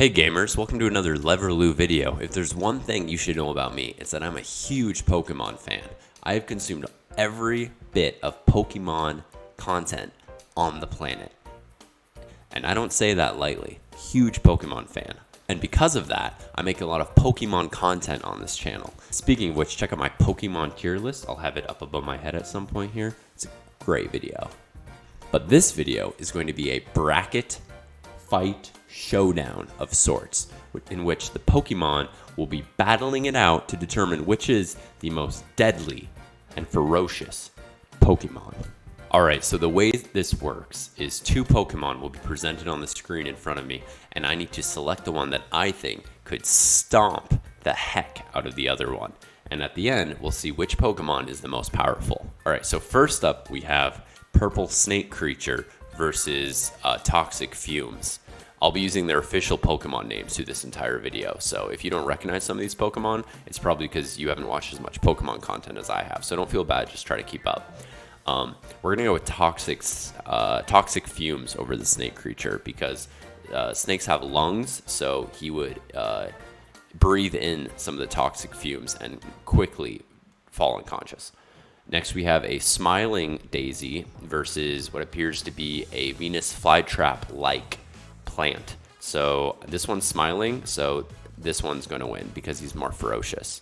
Hey gamers, welcome to another Leverloo video. If there's one thing you should know about me, it's that I'm a huge Pokemon fan. I have consumed every bit of Pokemon content on the planet. And I don't say that lightly. Huge Pokemon fan. And because of that, I make a lot of Pokemon content on this channel. Speaking of which, check out my Pokemon tier list. I'll have it up above my head at some point here. It's a great video. But this video is going to be a bracket fight showdown of sorts, in which the Pokemon will be battling it out to determine which is the most deadly and ferocious Pokemon. Alright, so the way this works is two Pokemon will be presented on the screen in front of me, and I need to select the one that I think could stomp the heck out of the other one. And at the end, we'll see which Pokemon is the most powerful. Alright, so first up we have Purple Snake Creature versus Toxic Fumes. I'll be using their official Pokemon names through this entire video, so if you don't recognize some of these Pokemon, it's probably because you haven't watched as much Pokemon content as I have, so don't feel bad, just try to keep up. We're gonna go with Toxic Fumes over the Snake Creature because snakes have lungs, so he would breathe in some of the toxic fumes and quickly fall unconscious. Next, we have a Smiling Daisy versus what appears to be a Venus flytrap-like plant. So this one's smiling, so this one's going to win because he's more ferocious.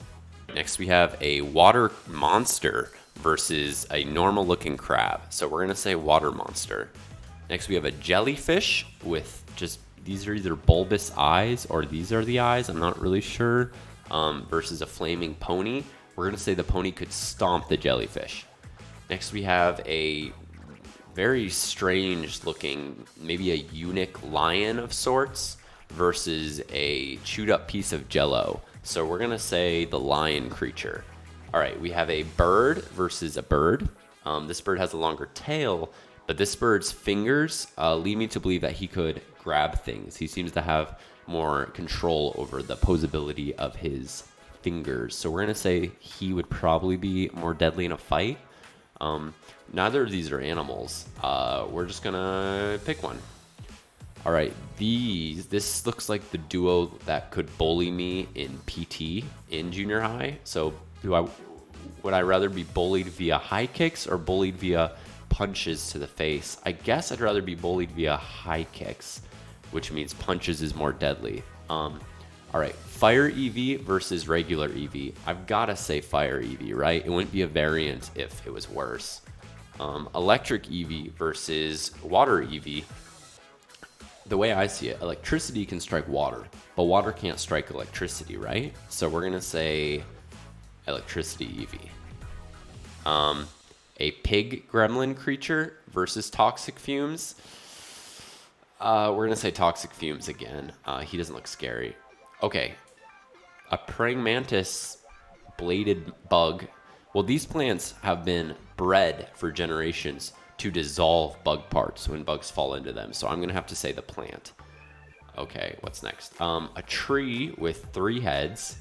Next, we have a Water Monster versus a normal-looking crab. So we're going to say Water Monster. Next, we have a Jellyfish with just, these are either bulbous eyes or these are the eyes, I'm not really sure, versus a Flaming Pony. We're going to say the pony could stomp the jellyfish. Next, we have a very strange looking, maybe a eunuch lion of sorts versus a chewed up piece of jello. So we're going to say the lion creature. All right, we have a bird versus a bird. This bird has a longer tail, but this bird's fingers lead me to believe that he could grab things. He seems to have more control over the posability of his fingers, so we're gonna say he would probably be more deadly in a fight. Neither of these are animals. We're just gonna pick one. All right, this looks like the duo that could bully me in PT in junior high. So would I rather be bullied via high kicks or bullied via punches to the face? I guess I'd rather be bullied via high kicks, which means punches is more deadly. All right, Fire EV versus regular EV. I've got to say Fire EV, right? It wouldn't be a variant if it was worse. Electric EV versus Water EV. The way I see it, electricity can strike water, but water can't strike electricity, right? So we're going to say Electricity EV. A Pig Gremlin Creature versus Toxic Fumes. We're going to say Toxic Fumes again. He doesn't look scary. Okay, a Praying Mantis bladed bug. Well, these plants have been bred for generations to dissolve bug parts when bugs fall into them. So I'm going to have to say the plant. Okay, what's next? A tree with 3 heads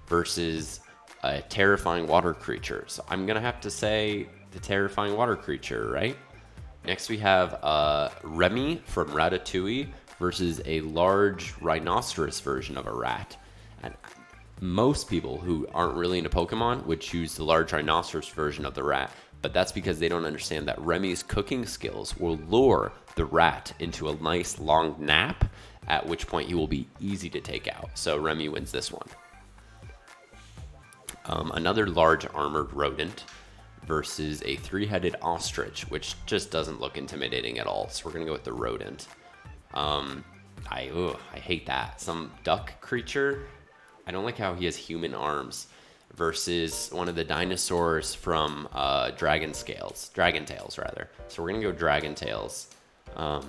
versus a terrifying water creature. So I'm going to have to say the terrifying water creature, right? Next, we have Remy from Ratatouille versus a large rhinoceros version of a rat. And most people who aren't really into Pokemon would choose the large rhinoceros version of the rat, but that's because they don't understand that Remy's cooking skills will lure the rat into a nice long nap, at which point he will be easy to take out. So Remy wins this one. Another large armored rodent versus a 3-headed ostrich, which just doesn't look intimidating at all. So we're gonna go with the rodent. I hate that. Some duck creature. I don't like how he has human arms versus one of the dinosaurs from Dragon Tales rather. So we're gonna go Dragon Tales. A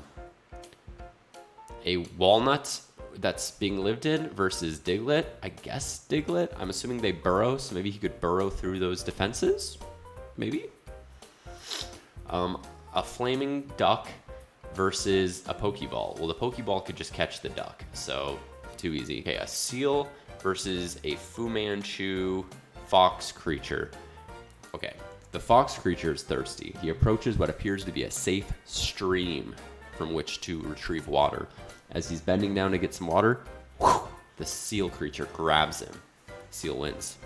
walnut that's being lived in versus Diglett. I guess Diglett. I'm assuming they burrow, so maybe he could burrow through those defenses. Maybe. A flaming duck versus a Pokeball. Well, the Pokeball could just catch the duck, so too easy. Okay, a seal versus a Fu Manchu fox creature. Okay, the fox creature is thirsty. He approaches what appears to be a safe stream. from which to retrieve water. As he's bending down to get some water, whew, the seal creature grabs him. Seal wins.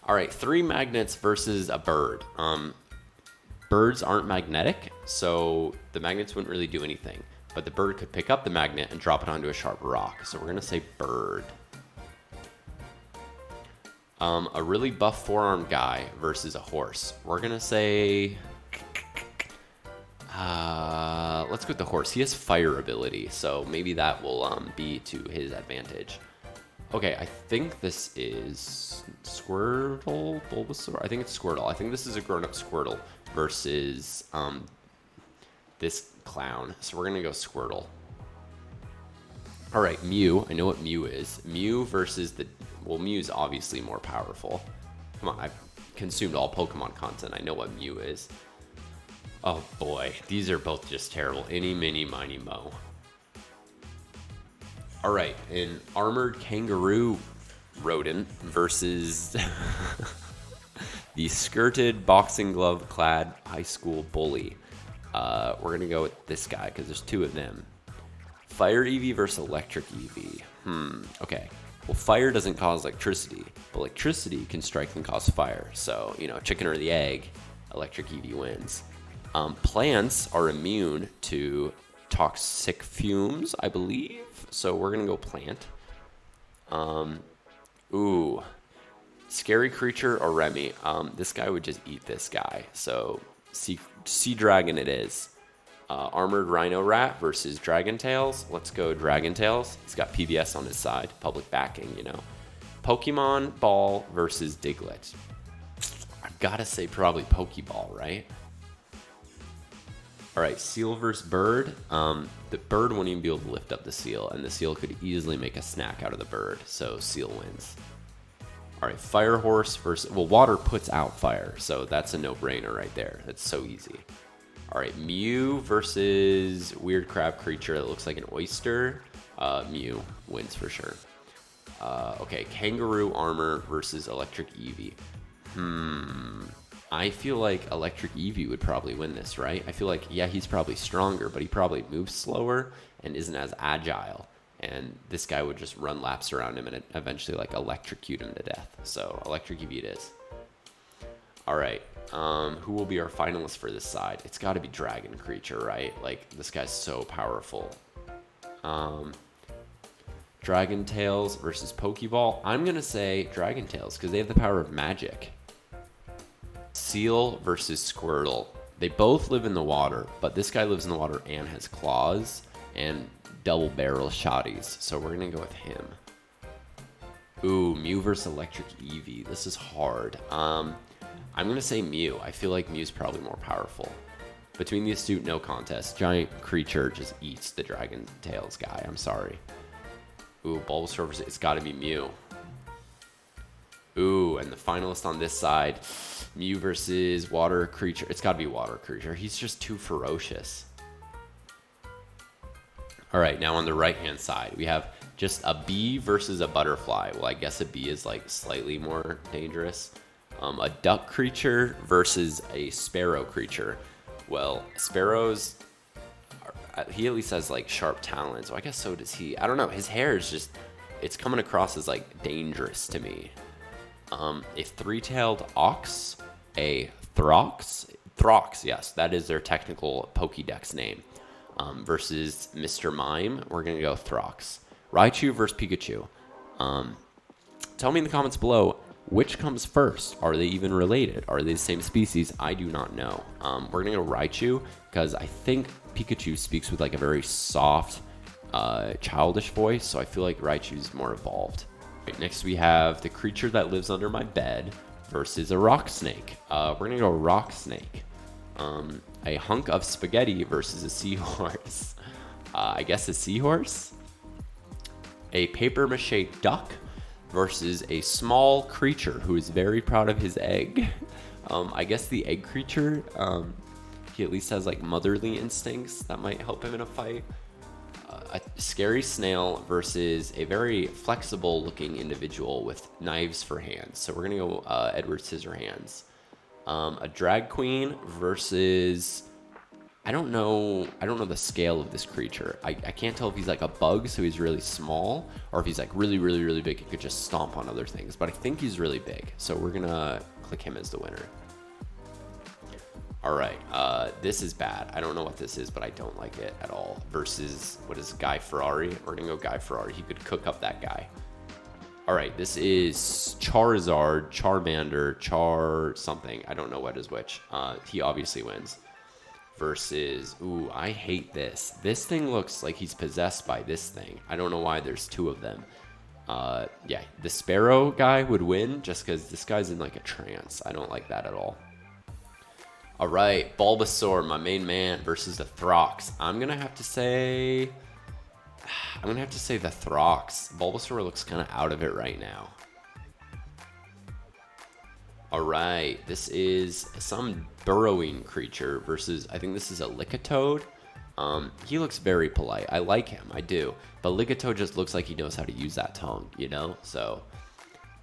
All right, 3 magnets versus a bird. Birds aren't magnetic, so the magnets wouldn't really do anything. But the bird could pick up the magnet and drop it onto a sharp rock. So we're going to say bird. A really buff 4-armed guy versus a horse. We're going to say... let's go with the horse. He has fire ability, so maybe that will be to his advantage. Okay, I think this is Squirtle, Bulbasaur. I think it's Squirtle. I think this is a grown-up Squirtle versus this clown. So we're gonna go Squirtle. All right, Mew. I know what Mew is. Mew versus the... Well, Mew's obviously more powerful. Come on, I've consumed all Pokemon content. I know what Mew is. Oh boy, these are both just terrible. Any, mini, miny, mo. All right, an armored kangaroo rodent versus the skirted boxing glove clad high school bully. We're gonna go with this guy because there's 2 of them. Fire Eevee versus electric Eevee. Okay. Well, fire doesn't cause electricity, but electricity can strike and cause fire. So, you know, chicken or the egg, electric Eevee wins. Plants are immune to toxic fumes, I believe. So we're going to go plant. Ooh. Scary creature or Remy. This guy would just eat this guy. So sea dragon it is. Armored rhino rat versus dragon tails. Let's go dragon tails. He's got PBS on his side. Public backing, you know. Pokemon ball versus Diglett. I've got to say probably Pokeball, right? All right, seal versus bird. The bird wouldn't even be able to lift up the seal, and the seal could easily make a snack out of the bird, so seal wins. All right, fire horse versus... Well, water puts out fire, so that's a no-brainer right there. That's so easy. All right, Mew versus weird crab creature that looks like an oyster. Mew wins for sure. Okay, kangaroo armor versus electric Eevee. I feel like electric Eevee would probably win this, right? I feel like, yeah, he's probably stronger, but he probably moves slower and isn't as agile. And this guy would just run laps around him and eventually like electrocute him to death. So electric Eevee it is. All right. Who will be our finalist for this side? It's got to be dragon creature, right? Like this guy's so powerful. Dragon Tails versus Pokeball. I'm going to say Dragon Tails because they have the power of magic. Seal versus Squirtle. They both live in the water, but this guy lives in the water and has claws and double barrel shotties. So we're going to go with him. Ooh, Mew versus electric Eevee. This is hard. I'm going to say Mew. I feel like Mew's probably more powerful. Between the astute, no contest. Giant creature just eats the Dragon Tails guy. I'm sorry. Ooh, Bulbasaur versus... It's got to be Mew. Ooh, and the finalist on this side, Mew versus water creature. It's got to be water creature. He's just too ferocious. All right, now on the right-hand side, we have just a bee versus a butterfly. Well, I guess a bee is like slightly more dangerous. A duck creature versus a sparrow creature. Well, sparrows, he at least has like sharp talons. Well, I guess so does he. I don't know. His hair is just, it's coming across as like dangerous to me. A three-tailed ox, a Throx, yes, that is their technical Pokédex name, versus Mr. Mime. We're going to go Throx. Raichu versus Pikachu. Tell me in the comments below, which comes first? Are they even related? Are they the same species? I do not know. We're going to go Raichu because I think Pikachu speaks with like a very soft, childish voice, so I feel like Raichu's more evolved. Right, next we have the creature that lives under my bed versus a rock snake. We're going to go rock snake. A hunk of spaghetti versus a seahorse. I guess a seahorse. A paper mache duck versus a small creature who is very proud of his egg. I guess the egg creature, he at least has like motherly instincts that might help him in a fight. A scary snail versus a very flexible looking individual with knives for hands. So we're going to go Edward Scissorhands. A drag queen versus I don't know the scale of this creature. I can't tell if he's like a bug, so he's really small, or if he's like really, really, really big and could just stomp on other things. But I think he's really big, so we're gonna click him as the winner. All right, this is bad. I don't know what this is, but I don't like it at all. Versus, what is Guy Ferrari? We're gonna go Guy Ferrari. He could cook up that guy. All right, this is Charizard, Charmander, Char something. I don't know what is which. He obviously wins. Versus, ooh, I hate this. This thing looks like he's possessed by this thing. I don't know why there's two of them. Yeah, the Sparrow guy would win just because this guy's in like a trance. I don't like that at all. All right, Bulbasaur, my main man, versus the Throx. I'm gonna have to say the Throx. Bulbasaur looks kind of out of it right now. All right, this is some burrowing creature versus, I think this is a Lickitung. He looks very polite. I like him, I do. But Lickitung just looks like he knows how to use that tongue, you know? So,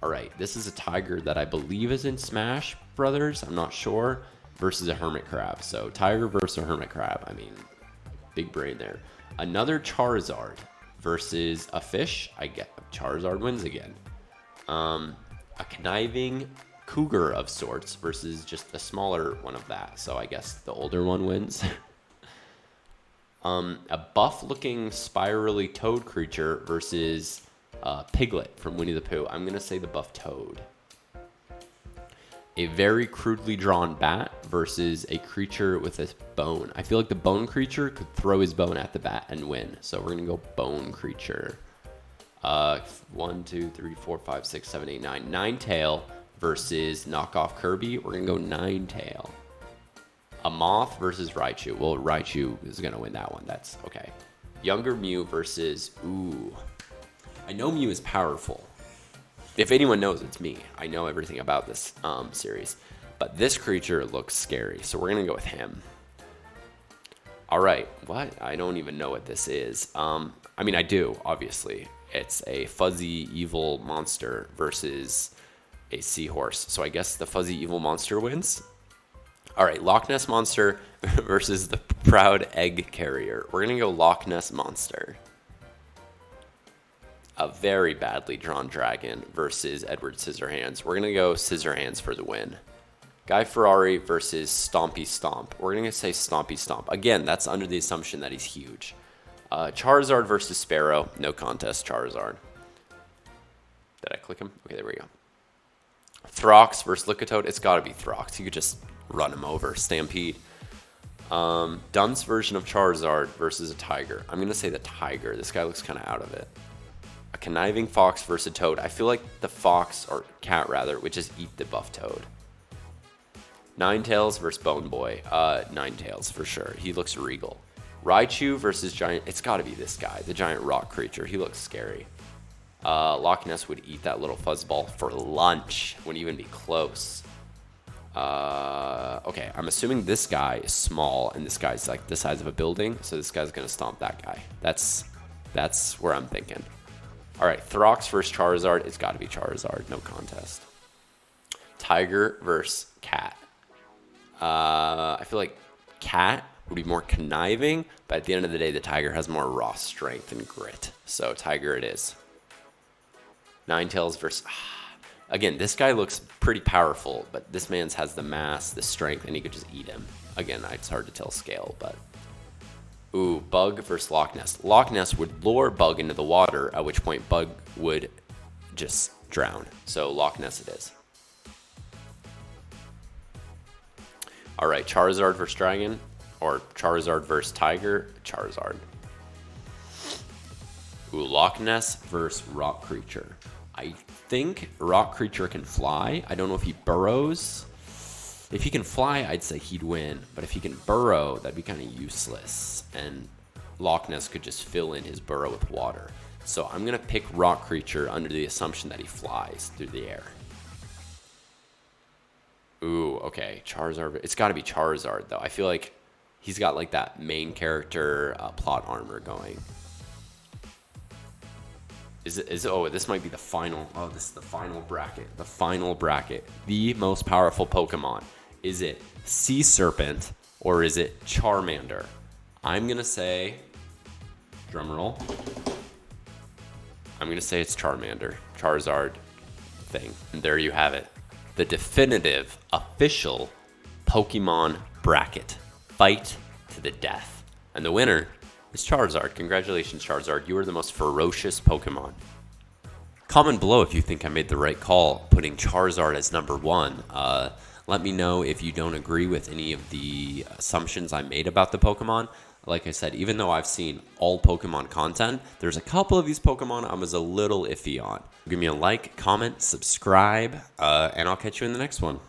all right, this is a tiger that I believe is in Smash Brothers. I'm not sure. Versus a hermit crab. So tiger versus a hermit crab. I mean, big brain there. Another Charizard versus a fish. I get Charizard wins again. A conniving cougar of sorts versus just a smaller one of that. So I guess the older one wins. A buff-looking spirally toad creature versus Piglet from Winnie the Pooh. I'm gonna say the buff toad. A very crudely drawn bat versus a creature with a bone. I feel like the bone creature could throw his bone at the bat and win. So we're going to go bone creature. 1, 2, 3, 4, 5, 6, 7, 8, 9. Ninetale versus knockoff Kirby. We're going to go Ninetale. A moth versus Raichu. Well, Raichu is going to win that one. That's okay. Younger Mew versus... Ooh. I know Mew is powerful. If anyone knows, it's me. I know everything about this series. But this creature looks scary, so we're going to go with him. All right. What? I don't even know what this is. I mean, I do, obviously. It's a fuzzy evil monster versus a seahorse. So I guess the fuzzy evil monster wins. All right. Loch Ness Monster versus the proud egg carrier. We're going to go Loch Ness Monster. A very badly drawn dragon versus Edward Scissorhands. We're going to go Scissorhands for the win. Guy Ferrari versus Stompy Stomp. We're going to say Stompy Stomp. Again, that's under the assumption that he's huge. Charizard versus Sparrow. No contest, Charizard. Did I click him? Okay, there we go. Throx versus Lickitung. It's got to be Throx. You could just run him over. Stampede. Dunce version of Charizard versus a tiger. I'm going to say the tiger. This guy looks kind of out of it. A conniving fox versus a toad. I feel like the fox, or cat rather, would just eat the buff toad. Ninetales versus Bone Boy. Ninetales for sure. He looks regal. Raichu versus giant. It's got to be this guy, the giant rock creature. He looks scary. Loch Ness would eat that little fuzzball for lunch. Wouldn't even be close. Okay, I'm assuming this guy is small and this guy's like the size of a building. So this guy's gonna stomp that guy. That's where I'm thinking. All right, Throx versus Charizard. It's got to be Charizard. No contest. Tiger versus cat. I feel like cat would be more conniving, but at the end of the day, the tiger has more raw strength and grit. So tiger it is. Ninetales versus... Again, this guy looks pretty powerful, but this man's has the mass, the strength, and he could just eat him. Again, it's hard to tell scale, but... Ooh, Bug versus Loch Ness. Loch Ness would lure Bug into the water, at which point Bug would just drown. So Loch Ness it is. All right, Charizard versus Dragon, or Charizard versus Tiger. Charizard. Ooh, Loch Ness versus Rock Creature. I think Rock Creature can fly. I don't know if he burrows. If he can fly, I'd say he'd win. But if he can burrow, that'd be kind of useless. And Loch Ness could just fill in his burrow with water. So I'm going to pick Rock Creature under the assumption that he flies through the air. Ooh, okay. Charizard. It's got to be Charizard, though. I feel like he's got like that main character plot armor going. Oh, this might be the final. Oh, this is the final bracket. The final bracket. The most powerful Pokemon. Is it Sea Serpent or is it Charmander? I'm going to say, drum roll, I'm going to say it's Charmander. Charizard thing. And there you have it. The definitive, official Pokemon bracket. Fight to the death. And the winner is Charizard. Congratulations, Charizard. You are the most ferocious Pokemon. Comment below if you think I made the right call putting Charizard as number 1. Let me know if you don't agree with any of the assumptions I made about the Pokemon. Like I said, even though I've seen all Pokemon content, there's a couple of these Pokemon I was a little iffy on. Give me a like, comment, subscribe, and I'll catch you in the next one.